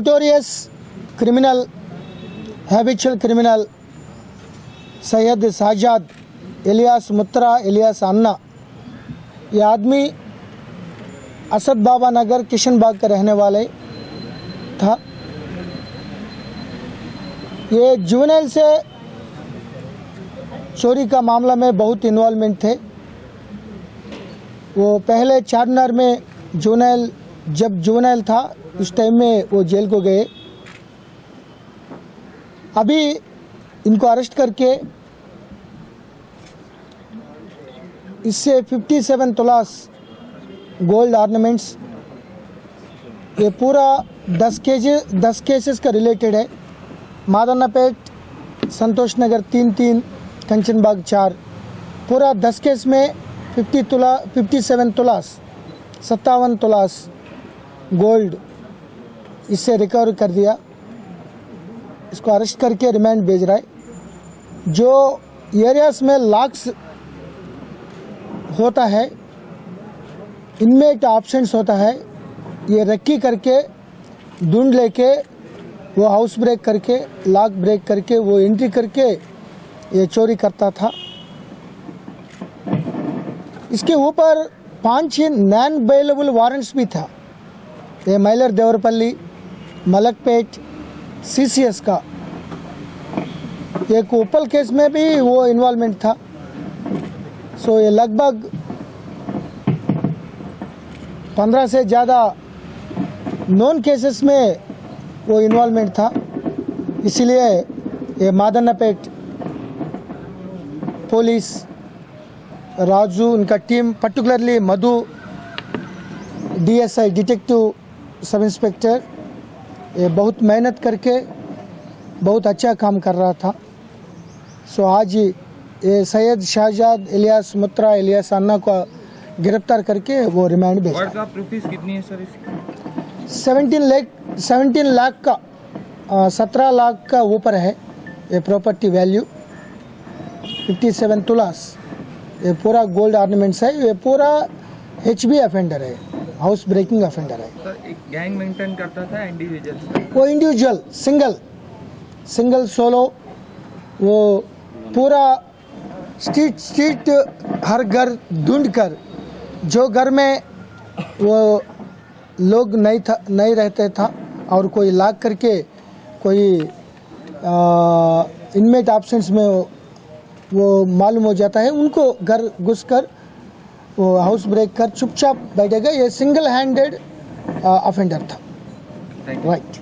notorious criminal, habitual criminal Syed साजाद Ilyas मुत्रा Ilyas अन्ना, ये आदमी असद बाबा नगर किशनबाग का रहने वाले था। ये जुवेनाइल से चोरी का मामला में बहुत इन्वॉल्वमेंट थे। वो पहले चारमीनार में जब जुवेनाइल था उस टाइम में वो जेल को गए। अभी इनको अरेस्ट करके इससे 57 तोलास गोल्ड ऑर्नामेंट्स, ये पूरा 10 केसेस का रिलेटेड है। मादन्नापेट, संतोष नगर 3-3, कंचनबाग 4, पूरा 10 केस में 57 तोलास 57 तोलास गोल्ड इससे रिकवर कर दिया। इसको अरेस्ट करके रिमांड भेज रहा है। जो एरियाज में लॉक्स होता है, इनमेट ऑप्शंस होता है, ये रक्की करके ढूंढ लेके वो हाउस ब्रेक करके लॉक ब्रेक करके वो एंट्री करके ये चोरी करता था। इसके ऊपर 5-6 नॉन बेलेबल वारंट्स भी था। ये मैलर देवरपल्ली, मलकपेट, CCS का एक ओपल केस में भी वो इन्वॉल्वमेंट था। सो ये लगभग 15 से ज़्यादा नॉन केसेस में वो इन्वॉल्वमेंट था। इसलिए ये मादन्नापेट पुलिस, राजू, उनका टीम, पर्टिकुलरली मधु DSI डिटेक्टिव सब इंस्पेक्टर, ये बहुत मेहनत करके बहुत अच्छा काम कर रहा था। सो आज ये सैयद शाहजाद इलियास मुत्रा इलियास अन्ना को गिरफ्तार करके वो रिमांड भेजा। प्रॉपर्टी कितनी है सर इसकी? 17 लाख का 17 लाख का ऊपर है ये प्रॉपर्टी वैल्यू। 57 तुलास ये पूरा गोल्ड ऑर्नामेंट्स है। ये पूरा HB अफेंडर है, हाउस ब्रेकिंग अफेंडर है। सर एक गैंग मेंटेन करता था इंडिविजुअल? वो इंडिविजुअल सिंगल सोलो, वो पूरा स्ट्रीट हर घर ढूंढ कर, जो घर में वो लोग नहीं रहते था और कोई लॉक करके कोई इनमेट ऑप्शंस में वो मालूम हो जाता है, उनको घर घुसकर वो हाउस ब्रेक कर चुपचाप बैठेगा। ये सिंगल हैंडेड अफेंडर था। राइट।